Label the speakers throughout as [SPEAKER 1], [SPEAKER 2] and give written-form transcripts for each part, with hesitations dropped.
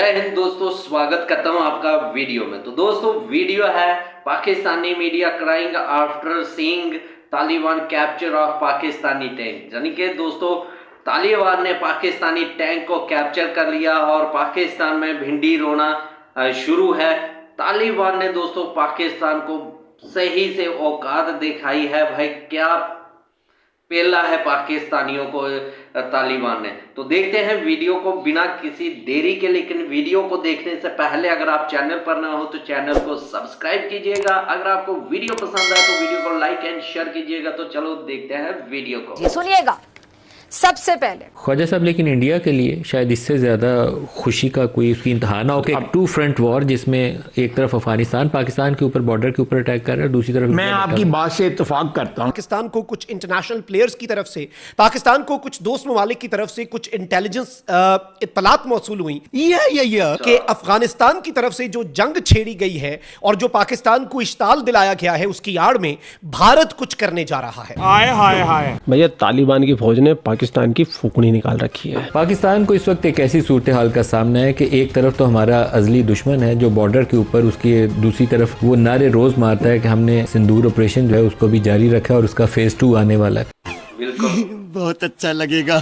[SPEAKER 1] जय हिंद दोस्तों, स्वागत करता हूं आपका वीडियो में। तो दोस्तों वीडियो है Pakistani media crying after seeing Taliban capture of Pakistani tank. यानी कि दोस्तों तालिबान ने पाकिस्तानी टैंक को कैप्चर कर लिया और पाकिस्तान में भिंडी रोना शुरू है। तालिबान ने दोस्तों पाकिस्तान को सही से औकात दिखाई है। भाई क्या पेला है पाकिस्तानियों को तालिबान ने। तो देखते हैं वीडियो को बिना किसी देरी के। लेकिन वीडियो को देखने से पहले अगर आप चैनल पर ना हो तो चैनल को सब्सक्राइब कीजिएगा। अगर आपको वीडियो पसंद आए तो वीडियो को लाइक एंड शेयर कीजिएगा। तो चलो देखते हैं वीडियो को।
[SPEAKER 2] सुनिएगा सबसे पहले
[SPEAKER 3] ख्वाजा साहब, लेकिन इंडिया के लिए शायद इससे ज़्यादा खुशी का कोई उसकी इंतहा ना हो कि अब टू फ्रंट वॉर, जिसमें एक तरफ अफगानिस्तान पाकिस्तान के ऊपर बॉर्डर के ऊपर अटैक कर रहा है, दूसरी तरफ
[SPEAKER 4] मैं आपकी बात से इत्तेफाक करता हूं।
[SPEAKER 5] पाकिस्तान को कुछ इंटरनेशनल प्लेयर्स की तरफ से, पाकिस्तान को कुछ दोस्त ममालिक की तरफ से कुछ इंटेलिजेंस इत्तलात मौसूल हुई कि अफगानिस्तान की तरफ से जो जंग छेड़ी गई है और जो पाकिस्तान को इश्ताल दिलाया गया है उसकी आड़ में भारत कुछ करने जा रहा है।
[SPEAKER 4] हाय
[SPEAKER 6] भैया, तालिबान की फौज ने पाकिस्तान की फूकनी निकाल रखी है।
[SPEAKER 3] पाकिस्तान को इस वक्त एक ऐसी सूरत हाल का सामना है कि एक तरफ तो हमारा अजली दुश्मन है जो बॉर्डर के ऊपर, उसकी दूसरी तरफ वो नारे रोज मारता है कि हमने सिंदूर ऑपरेशन जो है उसको भी जारी रखा है और उसका फेज 2 आने वाला है।
[SPEAKER 7] बहुत अच्छा लगेगा।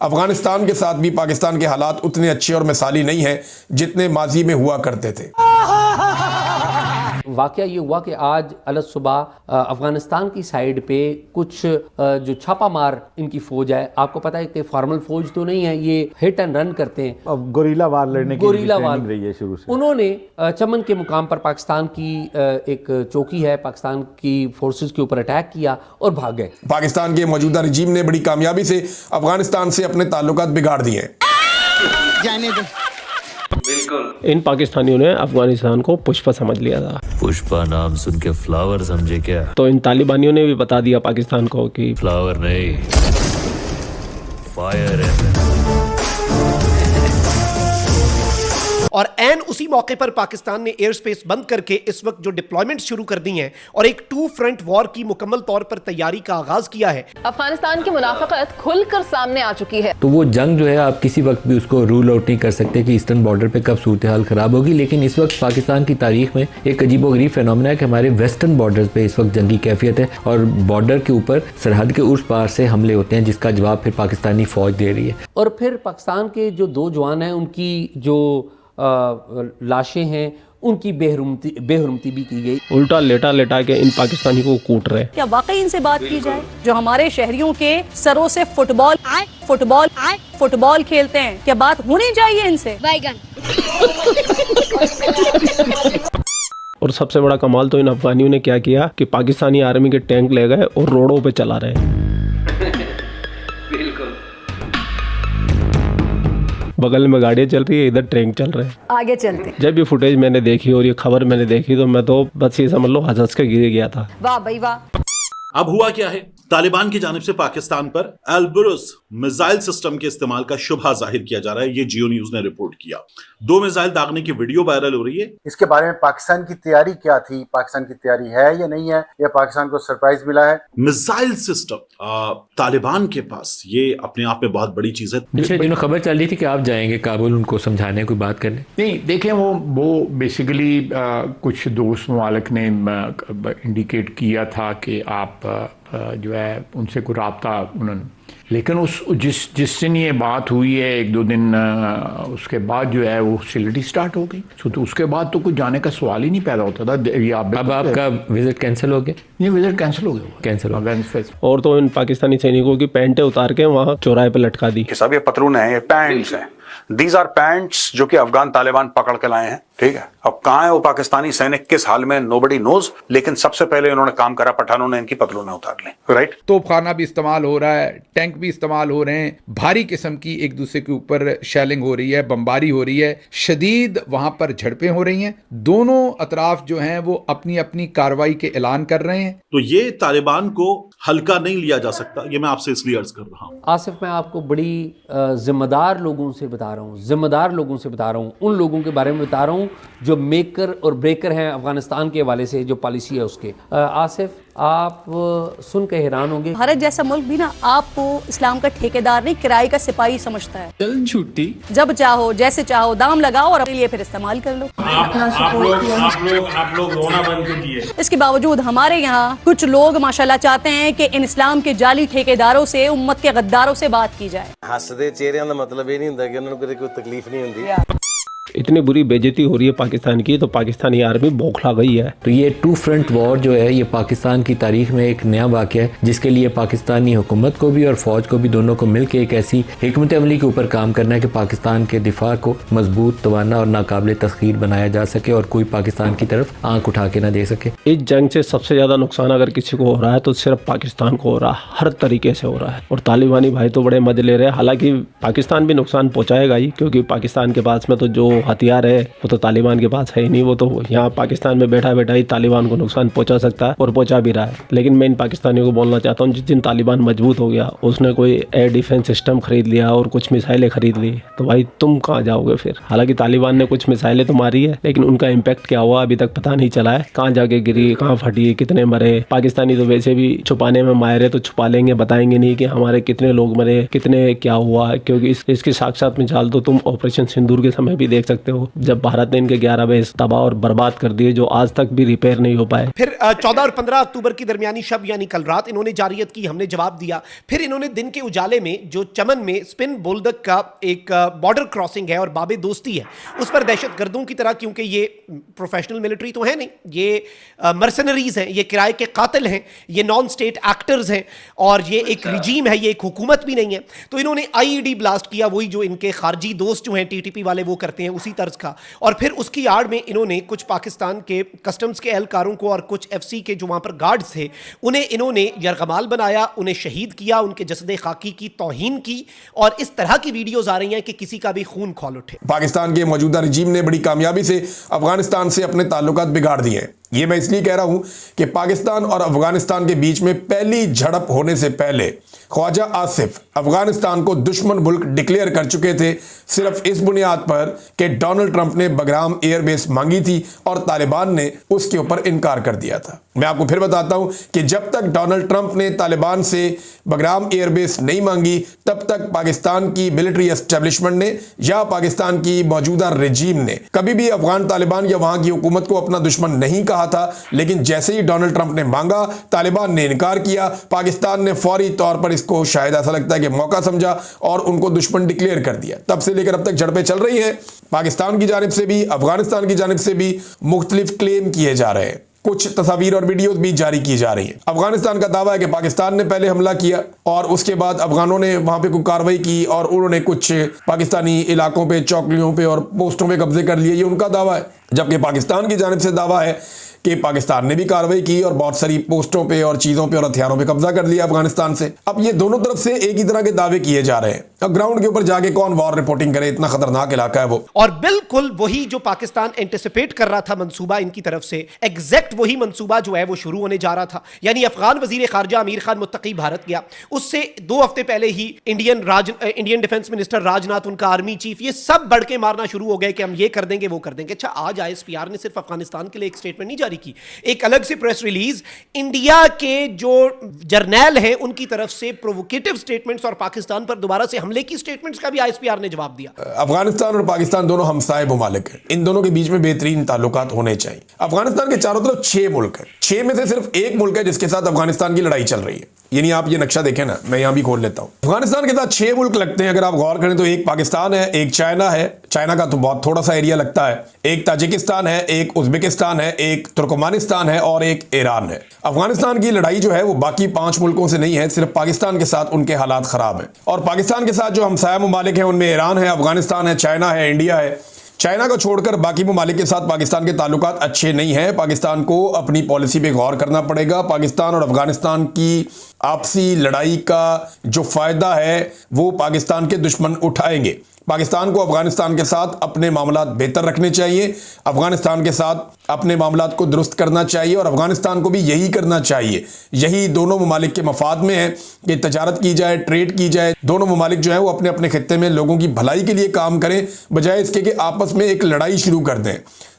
[SPEAKER 8] अफगानिस्तान के साथ भी पाकिस्तान के हालात उतने अच्छे और मिसाली नहीं हैं जितने माजी में हुआ करते थे।
[SPEAKER 9] वाकया ये हुआ कि आज अलग सुबह अफगानिस्तान की साइड पे कुछ जो छापा मार इनकी फौज है, आपको पता है कि फॉर्मल फौज तो नहीं है, ये हिट एंड रन करते हैं।
[SPEAKER 10] अब गोरिल्ला वार लड़ने की ट्रेनिंग रही है शुरू से।
[SPEAKER 9] उन्होंने चमन के मुकाम पर पाकिस्तान की एक चौकी है, पाकिस्तान की फोर्सेस के ऊपर अटैक किया और भाग गए।
[SPEAKER 8] पाकिस्तान के मौजूदा रजीम ने बड़ी कामयाबी से अफगानिस्तान से अपने ताल्लुकात बिगाड़ दिए हैं।
[SPEAKER 7] जाने दो।
[SPEAKER 1] बिल्कुल,
[SPEAKER 6] इन पाकिस्तानियों ने अफगानिस्तान को पुष्पा समझ लिया था।
[SPEAKER 11] पुष्पा नाम सुन के फ्लावर समझे क्या?
[SPEAKER 6] तो इन तालिबानियों ने भी बता दिया पाकिस्तान को कि
[SPEAKER 11] फ्लावर नहीं, फायर है।
[SPEAKER 5] और एन उसी मौके पर पाकिस्तान ने एयर स्पेस बंद करके इस वक्त जो डिप्लॉयमेंट शुरू कर दी हैं और एक टू फ्रंट वॉर की मुकम्मल तौर पर तैयारी का आगाज किया है।
[SPEAKER 2] अफगानिस्तान की मुनाफिकत खुलकर सामने आ चुकी है।
[SPEAKER 3] तो वो जंग जो है आप किसी वक्त भी उसको रूल आउट नहीं कर सकते कि ईस्टर्न बॉर्डर पे कब सूरत हाल खराब होगी। लेकिन इस वक्त पाकिस्तान की तारीख में एक अजीबोगरीब फिनोमेना है कि हमारे वेस्टर्न बॉर्डर पे इस वक्त जंगी कैफियत है और बॉर्डर के ऊपर सरहद के उस पार से हमले होते हैं जिसका जवाब फिर पाकिस्तानी फौज दे रही है।
[SPEAKER 9] और फिर पाकिस्तान के जो 2 जवान हैं उनकी जो लाशें हैं उनकी बेहुरमती भी की गई।
[SPEAKER 6] उल्टा लेटा लेटा के इन पाकिस्तानी को कूट रहे।
[SPEAKER 2] क्या वाकई इनसे बात की जाए जो हमारे शहरियों के सरों से फुटबॉल खेलते हैं? क्या बात होनी चाहिए इनसे?
[SPEAKER 6] और सबसे बड़ा कमाल तो इन अफगानियों ने क्या किया कि पाकिस्तानी आर्मी के टैंक ले गए और रोडों पे चला रहे हैं। बगल में गाड़ियाँ चल रही है, इधर ट्रेन चल रहे हैं।
[SPEAKER 2] आगे चलते।
[SPEAKER 6] जब ये फुटेज मैंने देखी और ये खबर मैंने देखी तो मैं तो बस ये समझ लो हंस के गिर गया था।
[SPEAKER 2] वाह भाई वाह।
[SPEAKER 4] अब हुआ क्या है, तालिबान की जानिब से पाकिस्तान पर एल्ब्रुस मिसाइल सिस्टम के इस्तेमाल का शुबहा जाहिर किया जा रहा है। ये जियो न्यूज ने रिपोर्ट किया। 2 मिसाइल दागने की वीडियो वायरल हो रही है।
[SPEAKER 10] इसके बारे में पाकिस्तान की तैयारी क्या थी, पाकिस्तान की तैयारी है या नहीं है, या पाकिस्तान को सरप्राइज मिला है?
[SPEAKER 4] मिसाइल सिस्टम तालिबान के पास, ये अपने आप में बहुत बड़ी चीज है।
[SPEAKER 3] पिछले दिनों खबर चल रही थी कि आप जाएंगे काबुल उनको समझाने, कोई बात करने।
[SPEAKER 4] नहीं, देखें वो बेसिकली कुछ दोस्त ममालिक ने इंडिकेट किया था कि आप जो है उनसे कोई राब्ता उन्होंने, लेकिन जिस दिन ये बात हुई है 1-2 दिन उसके बाद जो है वो हॉस्टिलिटी स्टार्ट हो गई। तो उसके बाद तो कुछ जाने का सवाल ही नहीं पैदा होता था।
[SPEAKER 3] अब आपका विजिट कैंसिल हो गया?
[SPEAKER 4] ये विजिट कैंसिल हो गया,
[SPEAKER 3] कैंसिल हो गया।
[SPEAKER 6] और तो इन पाकिस्तानी सैनिकों की पैंटें उतार के वहाँ चौराहे पे लटका दी।
[SPEAKER 12] सब ये पतलून है, ये पैंट्स हैं। दीज आर पैंट्स जो कि अफगान तालिबान पकड़ के लाए हैं। ठीक है, अब कहाँ है वो पाकिस्तानी सैनिक, किस हाल में, नोबडी नोज। लेकिन सबसे पहले उन्होंने काम करा, पठानों ने इनकी पतलूनें उतार ली। राइट,
[SPEAKER 13] तोपखाना भी इस्तेमाल हो रहा है, टैंक भी इस्तेमाल हो रहे हैं, भारी किस्म की एक दूसरे के ऊपर शेलिंग हो रही है, बमबारी हो रही है, शदीद वहां पर झड़पें हो रही हैं। दोनों अतराफ जो हैं वो अपनी अपनी कार्रवाई के ऐलान कर रहे हैं।
[SPEAKER 4] तो ये तालिबान को हल्का नहीं लिया जा सकता, ये मैं आपसे इसलिए अर्ज कर रहा हूँ।
[SPEAKER 9] आसिफ, मैं आपको बड़ी जिम्मेदार लोगों से बता रहा हूँ, जिम्मेदार लोगों से बता रहा हूँ, उन लोगों के बारे में बता रहा हूँ हूँ जो मेकर और ब्रेकर हैं अफगानिस्तान के हवाले से, जो पॉलिसी है उसके। आसिफ, आप सुन के हैरान होंगे,
[SPEAKER 2] भारत जैसा मुल्क भी ना आपको इस्लाम का ठेकेदार नहीं किराए का सिपाही समझता है।
[SPEAKER 6] चल छुट्टी,
[SPEAKER 2] जब चाहो जैसे चाहो दाम लगाओ और अपने लिए फिर इस्तेमाल कर लो।
[SPEAKER 6] आप लोग रोना बंद क्यों किए?
[SPEAKER 2] इसके बावजूद हमारे यहाँ कुछ लोग माशाल्लाह चाहते हैं कि इन इस्लाम के जाली ठेकेदारों से, उम्मत के गद्दारों से बात की जाए।
[SPEAKER 7] हसदे चेहरिਆਂ ਦਾ मतलब ਇਹ ਨਹੀਂ ਹੁੰਦਾ ਕਿ ਉਹਨਾਂ ਨੂੰ ਕੋਈ तकलीफ नहीं ਹੁੰਦੀ।
[SPEAKER 6] इतनी बुरी बेइज्जती हो रही है पाकिस्तान की, तो पाकिस्तानी आर्मी बौखला गई है।
[SPEAKER 3] तो ये टू फ्रंट वॉर जो है ये पाकिस्तान की तारीख में एक नया वाक़या है, जिसके लिए पाकिस्तानी हुकूमत को भी और फ़ौज को भी, दोनों को मिलकर एक ऐसी हिकमत अमली के ऊपर काम करना है कि पाकिस्तान के दिफा को मजबूत, तवाना और नाकाबिल तस्खीर बनाया जा सके और कोई पाकिस्तान की तरफ आंख उठा के ना दे सके।
[SPEAKER 6] इस जंग से सबसे ज़्यादा नुकसान अगर किसी को हो रहा है तो सिर्फ पाकिस्तान को हो रहा है, हर तरीके से हो रहा है। और तालिबानी भाई तो बड़े मजे ले रहे हैं। हालांकि पाकिस्तान भी नुकसान पहुँचाएगा ही, क्योंकि पाकिस्तान के पास में तो जो हथियार है वो तो तालिबान के पास है ही नहीं। वो तो यहाँ पाकिस्तान में बैठा बैठा ही तालिबान को नुकसान पहुंचा सकता है और पहुंचा भी रहा है। लेकिन मैं इन पाकिस्तानियों को बोलना चाहता हूँ, जिस दिन तालिबान मजबूत हो गया, उसने कोई एयर डिफेंस सिस्टम खरीद लिया और कुछ मिसाइलें खरीद ली, तो भाई तुम कहाँ जाओगे फिर? हालांकि तालिबान ने कुछ मिसाइलें तो मारी है, लेकिन उनका इम्पैक्ट क्या हुआ अभी तक पता नहीं चला है। कहाँ जाके गिरी, कहाँ फटी, कितने मरे। पाकिस्तानी तो वैसे भी छुपाने में माहिर है, तो छुपा लेंगे, बताएंगे नहीं कि हमारे कितने लोग मरे, कितने क्या हुआ, क्योंकि इसकी साक्षात मिसाल तो तुम ऑपरेशन सिंदूर के समय भी देख सकते हो, जब भारत ने इनके 11 बेस तबाह और बर्बाद कर दिए, जो आज तक भी रिपेयर नहीं हो पाए।
[SPEAKER 5] फिर 14 और 15 अक्टूबर की दरमियानी शब यानी कल रात इन्होंने जारियत की, हमने जवाब दिया। फिर इन्होंने दिन के उजाले में जो चमन में स्पिन बोल्दक का एक बॉर्डर क्रॉसिंग है और बाबे दोस्ती है, उस पर दहशतगर्दों की तरह, क्योंकि ये प्रोफेशनल मिलिट्री तो है नहीं, ये मर्सनरीज हैं, ये किराए के कातिल हैं, ये नॉन स्टेट एक्टर्स हैं और ये एक रिजीम है, ये एक हुकूमत भी नहीं है। तो इन्होंने आईईडी ब्लास्ट किया, वही जो इनके खारजी दोस्त जो हैं टीटीपी वाले वो करते हैं, उसी तर्ज का। और फिर उसकी आड़ में इन्होंने कुछ पाकिस्तान के कस्टम्स के एहलकारों को और कुछ एफसी के जो वहां पर गार्ड्स थे उन्हें इन्होंने यरगमाल बनाया, उन्हें शहीद किया, उनके जसदे खाकी की तौहीन की। और इस तरह की वीडियोस आ रही हैं कि किसी का भी खून खौल उठे।
[SPEAKER 8] पाकिस्तान के मौजूदा रजीम ने बड़ी कामयाबी से अफगानिस्तान से अपने ताल्लुकात बिगाड़ दिए हैं। ये मैं इसलिए कह रहा हूं कि पाकिस्तान और अफगानिस्तान के बीच में पहली झड़प होने से पहले ख्वाजा आसिफ अफगानिस्तान को दुश्मन मुल्क डिक्लेयर कर चुके थे, सिर्फ इस बुनियाद पर कि डोनाल्ड ट्रंप ने बगराम एयरबेस मांगी थी और तालिबान ने उसके ऊपर इनकार कर दिया था। मैं आपको फिर बताता हूं कि जब तक डोनाल्ड ट्रंप ने तालिबान से बगराम एयरबेस नहीं मांगी, तब तक पाकिस्तान की मिलिट्री एस्टेब्लिशमेंट ने या पाकिस्तान की मौजूदा रजीम ने कभी भी अफगान तालिबान या वहां की हुकूमत को अपना दुश्मन नहीं कहा था। लेकिन जैसे ही डोनाल्ड ट्रंप ने मांगा, तालिबान ने इनकार किया, पाकिस्तान ने फौरी तौर पर इसको शायद ऐसा लगता है कि मौका समझा और उनको दुश्मन डिक्लेयर कर दिया। तब से लेकर अब तक झड़पें चल रही हैं। पाकिस्तान की जानिब से भी, अफगानिस्तान की जानिब से भी मुख्तलिफ क्लेम किए जा रहे हैं, कुछ तस्वीर और वीडियोस भी जारी की जा रही है। अफगानिस्तान का दावा है कि पाकिस्तान ने पहले हमला किया और उसके बाद अफगानों ने वहां पे कोई कार्रवाई की और उन्होंने कुछ पाकिस्तानी इलाकों पे, चौकियों पे और पोस्टों पे कब्जे कर लिए, ये उनका दावा है। जबकि पाकिस्तान की जानिब से दावा है कि पाकिस्तान ने भी कार्रवाई की और बहुत सारी पोस्टों पे और चीजों पे और हथियारों पे कब्जा कर लिया अफगानिस्तान से। अब ये दोनों तरफ से एक ही तरह के दावे किए जा रहे हैं। अब ग्राउंड के ऊपर जाके कौन वॉर रिपोर्टिंग करे, इतना खतरनाक इलाका है वो।
[SPEAKER 5] और बिल्कुल वही जो पाकिस्तान एंटिसिपेट कर रहा था मंसूबा इनकी तरफ से, एग्जैक्ट वही मंसूबा जो है वो शुरू होने जा रहा था। यानी अफगान वजीर खारजा अमीर खान मुत्तकी भारत गया, उससे 2 हफ्ते पहले ही इंडियन डिफेंस मिनिस्टर राजनाथ, उनका आर्मी चीफ, ये सब बढ़ के मारना शुरू हो गए कि हम ये कर देंगे, वो कर देंगे। अच्छा, आज ISPR ने सिर्फ अफगानिस्तान के लिए एक स्टेटमेंट नहीं जारी की, एक अलग से प्रेस रिलीज इंडिया के जो जर्नैल हैं उनकी तरफ से प्रोवोकेटिव स्टेटमेंट्स और पाकिस्तान पर दोबारा से हमले की स्टेटमेंट्स का भी ISPR ने जवाब दिया।
[SPEAKER 8] अफगानिस्तान और पाकिस्तान दोनों हमसाए मुमालिक हैं, इन दोनों के बीच में बेहतरीन ताल्लुकात होने चाहिए। अफगानिस्तान के चारों तरफ 6 मुल्क हैं, 6 में से सिर्फ एक मुल्क है जिसके साथ अफगानिस्तान की लड़ाई चल रही है। यानी आप ये नक्शा देखें ना, मैं यहां भी खोल लेता हूं। अफगानिस्तान के साथ 6 मुल्क लगते हैं, अगर आप गौर करें तो एक पाकिस्तान है, एक चाइना है, चाइना का तो बहुत थोड़ा सा एरिया लगता है, एक ताजिकिस्तान है, एक उज्बेकिस्तान है, एक तुर्कमानिस्तान है और एक ईरान है। अफगानिस्तान की लड़ाई जो है वो बाकी 5 मुल्कों से नहीं है, सिर्फ पाकिस्तान के साथ उनके हालात खराब हैं। और पाकिस्तान के साथ जो हमसाया मुमालिक हैं उनमें ईरान है, अफगानिस्तान है, चाइना है, इंडिया है। चाइना को छोड़कर बाकी ममालिक के साथ पाकिस्तान के ताल्लुकात अच्छे नहीं हैं। पाकिस्तान को अपनी पॉलिसी पे गौर करना पड़ेगा। पाकिस्तान और अफगानिस्तान की आपसी लड़ाई का जो फायदा है वो पाकिस्तान के दुश्मन उठाएंगे। पाकिस्तान को अफगानिस्तान के साथ अपने मामलात बेहतर रखने चाहिए, अफगानिस्तान के साथ अपने मामलात को दुरुस्त करना चाहिए और अफगानिस्तान को भी यही करना चाहिए। यही दोनों ममालिक के मफाद में है कि तजारत की जाए, ट्रेड की जाए। दोनों ममालिक जो है वो अपने अपने खित्ते में लोगों की भलाई के लिए काम करें, बजाय इसके कि आपस में एक लड़ाई शुरू कर दें।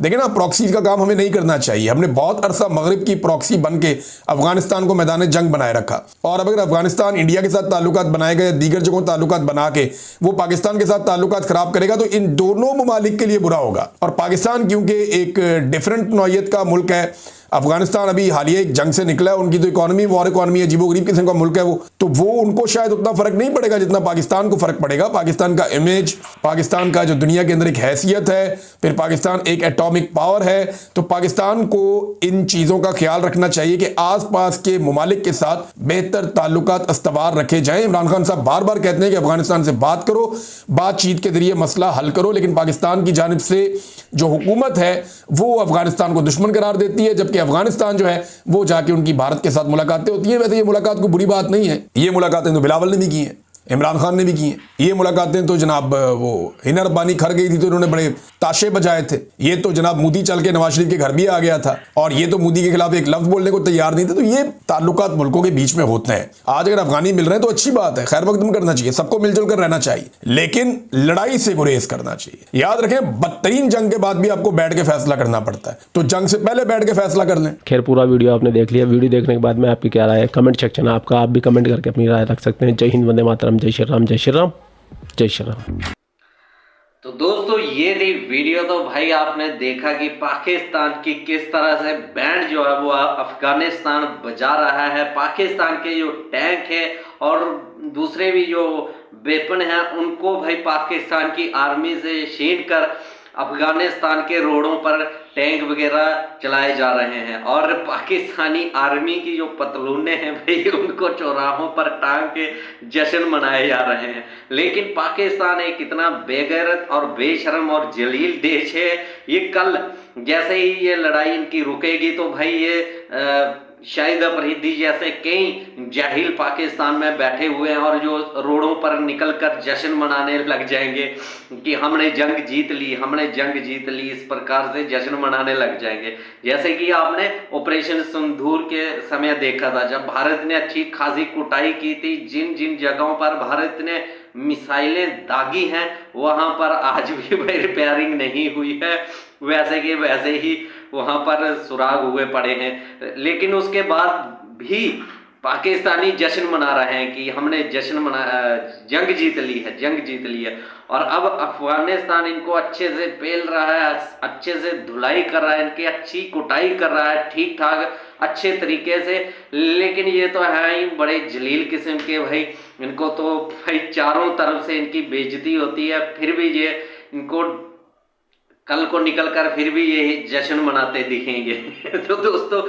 [SPEAKER 8] देखिए ना, प्रॉक्सी का काम हमें नहीं करना चाहिए। हमने बहुत अरसा मगरिब की प्रॉक्सी बन के अफगानिस्तान को मैदान जंग बनाए रखा, और अब अगर अफगानिस्तान इंडिया के साथ ताल्लुकात बनाए गए, दीगर जगहों ताल्लुकात बना के वो पाकिस्तान के साथ ताल्लुकात खराब करेगा तो इन दोनों ममालिक के लिए बुरा होगा। और पाकिस्तान क्योंकि एक डिफरेंट नौइयत का मुल्क है, अफगानिस्तान अभी हालिया एक जंग से निकला है, उनकी तो इकोनॉमी वॉर इकोनॉमी है, अजीबोगरीब किस्म का मुल्क है वो, तो वो उनको शायद उतना फर्क नहीं पड़ेगा जितना पाकिस्तान को फर्क पड़ेगा। पाकिस्तान का इमेज, पाकिस्तान का जो दुनिया के अंदर एक हैसियत है, फिर पाकिस्तान एक एटॉमिक पावर है, तो पाकिस्तान को इन चीज़ों का ख्याल रखना चाहिए कि आसपास के ममालिक के साथ बेहतर ताल्लुकात अस्तवार रखे जाएं। इमरान खान साहब बार बार कहते हैं कि अफगानिस्तान से बात करो, बातचीत के जरिए मसला हल करो, लेकिन पाकिस्तान की जानिब से जो हुकूमत है वो अफगानिस्तान को दुश्मन करार देती है, जबकि अफगानिस्तान जो है वो जाके उनकी भारत के साथ मुलाकातें होती हैं। वैसे ये मुलाकात कोई बुरी बात नहीं है, ये मुलाकातें तो बिलावल ने भी की हैं, इमरान खान ने भी की हैं। ये मुलाकातें तो जनाब वो हिना रब्बानी खर गई थी तो उन्होंने बड़े ताशे बजाए थे। ये तो जनाब मोदी चल के नवाज शरीफ के घर भी आ गया था और ये तो मोदी के खिलाफ एक लफ्ज बोलने को तैयार नहीं थे। तो ये ताल्लुकात मुल्कों के बीच में होते हैं। आज अगर अफगानी मिल रहे हैं तो अच्छी बात है, खैर मकदम करना चाहिए, सबको मिलजुल कर रहना चाहिए, लेकिन लड़ाई से गुरेज करना चाहिए। याद रखें, बदतरीन जंग के बाद भी आपको बैठ के फैसला करना पड़ता है, तो जंग से पहले बैठ के फैसला कर लें।
[SPEAKER 6] खैर पूरा वीडियो आपने देख लिया। वीडियो देखने के बाद में आपकी क्या राय है, कमेंट सेक्शन है आपका, आप भी कमेंट करके अपनी राय रख सकते हैं। जय हिंद, वंदे मातरम, जय श्री राम, जय श्री राम, जय श्री राम।
[SPEAKER 1] तो दोस्तों ये थी वीडियो। तो भाई आपने देखा कि पाकिस्तान की किस तरह से बैंड जो है वो अफगानिस्तान बजा रहा है। पाकिस्तान के जो टैंक है और दूसरे भी जो वेपन है उनको भाई पाकिस्तान की आर्मी से छीन कर अफगानिस्तान के रोडों पर टैंक वगैरह चलाए जा रहे हैं, और पाकिस्तानी आर्मी की जो पतलूनें हैं भाई उनको चौराहों पर टांग के जश्न मनाए जा रहे हैं। लेकिन पाकिस्तान एक इतना बेगैरत और बेशर्म और जलील देश है, ये कल जैसे ही ये लड़ाई इनकी रुकेगी तो भाई ये शाहिद अफरीदी जैसे कई जाहिल पाकिस्तान में बैठे हुए हैं और जो रोडों पर निकलकर जश्न मनाने लग जाएंगे कि हमने जंग जीत ली, हमने जंग जीत ली, इस प्रकार से जश्न मनाने लग जाएंगे। जैसे कि आपने ऑपरेशन सिंदूर के समय देखा था, जब भारत ने अच्छी खासी कुटाई की थी, जिन जिन जगहों पर भारत ने मिसाइलें दागी हैं वहां पर आज भी रिपेयरिंग नहीं हुई है, वैसे के वैसे ही वहां पर सुराग हुए पड़े हैं। लेकिन उसके बाद भी पाकिस्तानी जश्न मना रहे हैं कि हमने जंग जीत ली है, जंग जीत ली है। और अब अफगानिस्तान इनको अच्छे से पेल रहा है, अच्छे से धुलाई कर रहा है, इनकी अच्छी कुटाई कर रहा है ठीक ठाक अच्छे तरीके से। लेकिन ये तो है ही बड़े जलील किस्म के भाई, इनको तो भाई चारों तरफ से इनकी बेइज्जती होती है, फिर भी ये इनको कल को निकलकर फिर भी ये जश्न मनाते दिखेंगे। तो दोस्तों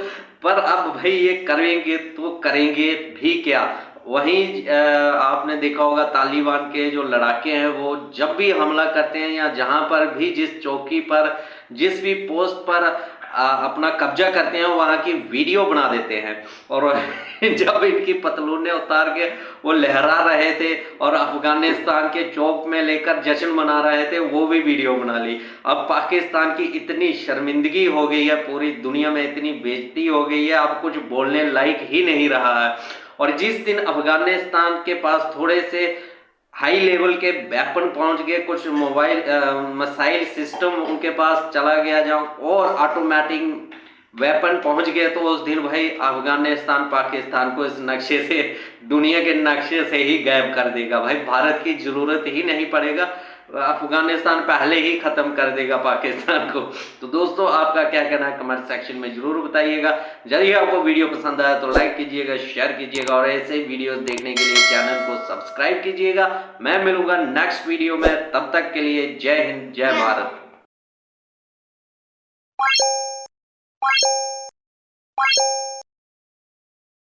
[SPEAKER 1] पर अब भाई ये करेंगे तो करेंगे भी क्या। वहीं आपने देखा होगा तालिबान के जो लड़ाके हैं वो जब भी हमला करते हैं या जहां पर भी जिस चौकी पर जिस भी पोस्ट पर अपना कब्जा करते हैं वहां की वीडियो बना देते हैं, और जब इनकी पतलूनें उतार के वो लहरा रहे थे और अफगानिस्तान के चौक में लेकर जश्न मना रहे थे वो भी वीडियो बना ली। अब पाकिस्तान की इतनी शर्मिंदगी हो गई है, पूरी दुनिया में इतनी बेइज्जती हो गई है, अब कुछ बोलने लायक ही नहीं रहा है। और जिस दिन अफगानिस्तान के पास थोड़े से हाई लेवल के वेपन पहुंच गए, कुछ मोबाइल मिसाइल सिस्टम उनके पास चला गया जहाँ और ऑटोमेटिक वेपन पहुंच गए, तो उस दिन भाई अफगानिस्तान पाकिस्तान को इस नक्शे से, दुनिया के नक्शे से ही गायब कर देगा। भाई भारत की जरूरत ही नहीं पड़ेगा, अफगानिस्तान पहले ही खत्म कर देगा पाकिस्तान को। तो दोस्तों आपका क्या कहना है कमेंट सेक्शन में जरूर बताइएगा। यदि आपको वीडियो पसंद आया तो लाइक कीजिएगा, शेयर कीजिएगा और ऐसे वीडियोस देखने के लिए चैनल को सब्सक्राइब कीजिएगा। मैं मिलूंगा नेक्स्ट वीडियो में, तब तक के लिए जय हिंद, जय भारत।